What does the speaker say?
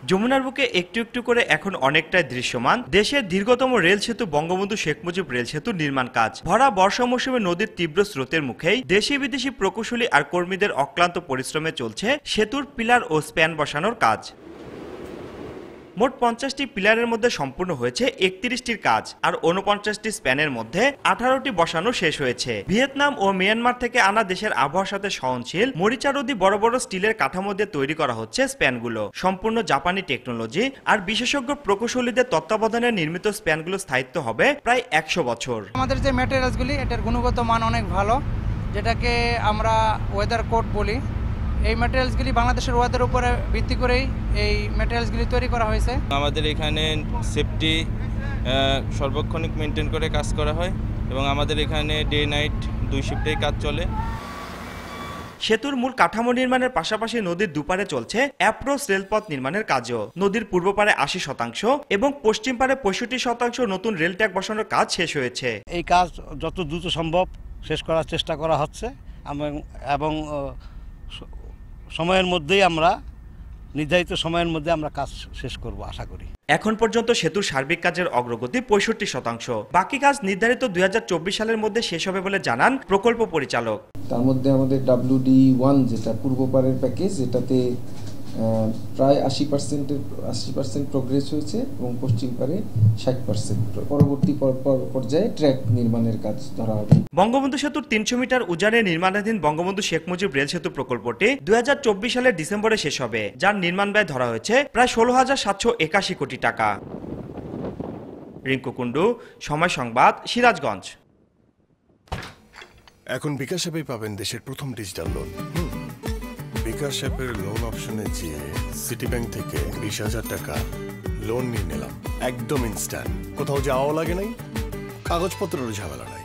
যমুনার বুকে একটু একটু করে এখন অনেকটাই দৃশ্যমান দেশের দীর্ঘতম রেল সেতু বঙ্গবন্ধু শেখ মুজিব রেল সেতু নির্মাণ কাজ। ভরা বর্ষা মৌসুমে নদীর তীব্র স্রোতের মুখেই দেশি বিদেশি প্রকৌশলী আর কর্মীদের অক্লান্ত পরিশ্রমে চলছে সেতুর পিলার ও স্প্যান বসানোর কাজ। মোট 50টি পিলারের মধ্যে সম্পূর্ণ হয়েছে 31টির কাজ, আর 49টি স্প্যানের মধ্যে 18টি বসানো শেষ হয়েছে। ভিয়েতনাম ও মিয়ানমার থেকে আনা দেশের আবহাওয়ার সাথে সহনশীল মরিচারোদি বড় বড় স্টিলের কাঠামো দিয়ে তৈরি করা হচ্ছে স্প্যানগুলো। সম্পূর্ণ জাপানি টেকনোলজি আর বিশেষজ্ঞ প্রকৌশলীদের তত্ত্বাবধানে নির্মিত স্প্যানগুলো স্থায়িত্ব হবে প্রায় 100 বছর। আমাদের যে ম্যাটেরিয়ালসগুলি এটার গুণগত মান অনেক ভালো, যেটাকে আমরা ওয়েদার কোড বলি। এই ম্যাটেরিয়ালসগুলি বাংলাদেশের ওয়েদার উপরে ভিত্তি করেই এই ম্যাটেরিয়ালসগুলি তৈরি করা হয়েছে। আমাদের এখানে সেফটি সর্বক্ষণিক মেনটেন করে কাজ করা হয় এবং আমাদের এখানে ডে নাইট 2 শিফটেই কাজ চলে। সেতুর মূল কাঠামো নির্মাণের পাশাপাশি নদীর দুপারে চলছে অ্যাপ্রোচ রেলপথ নির্মাণের কাজও। নদীর পূর্ব পারে 80% এবং পশ্চিম পারে 65% নতুন রেল ট্র্যাক বসানোর কাজ শেষ হয়েছে। এই কাজ যত দ্রুত সম্ভব শেষ করার চেষ্টা করা হচ্ছে এবং সময়ের মধ্যেই আমরা নির্ধারিত সময়ের মধ্যে আমরা কাজ শেষ করব আশা করি। এখন পর্যন্ত সেতুর সার্বিক কাজের অগ্রগতি 65%। বাকি কাজ নির্ধারিত 2024 সালের মধ্যে শেষ হবে বলে জানান প্রকল্প পরিচালক। তার মধ্যে আমাদের WD1 যেটা পূর্ব পারের প্যাকেজ, এটাতে প্রায় 80% প্রোগ্রেস হয়েছে এবং পশ্চিম পারে 60%। পরবর্তী পর্যায়ে ট্র্যাক নির্মাণের কাজ ধরা হবে। বঙ্গবন্ধু সেতুর 300 মিটার উজানে নির্মাণাধীন বঙ্গবন্ধু শেখ মুজিব রেল সেতু প্রকল্পটি 2024 সালের ডিসেম্বরে শেষ হবে, যার নির্মাণ ব্যয় ধরা হয়েছে প্রায় 16,781 কোটি টাকা। রিঙ্কু কুন্ডু, সময় সংবাদ, সিরাজগঞ্জ। এখন বিকাশ অ্যাপে পাবেন দেশের প্রথম ডিজিটাল লোন। বিকাশ অ্যাপের লোন অপশনে যেয়ে সিটি ব্যাংক থেকে 20,000 টাকা লোন নিয়ে নিলাম। একদম ইনস্ট্যান্ট, কোথাও যাওয়া লাগে নাই, কাগজপত্রেরও ঝামেলা নাই।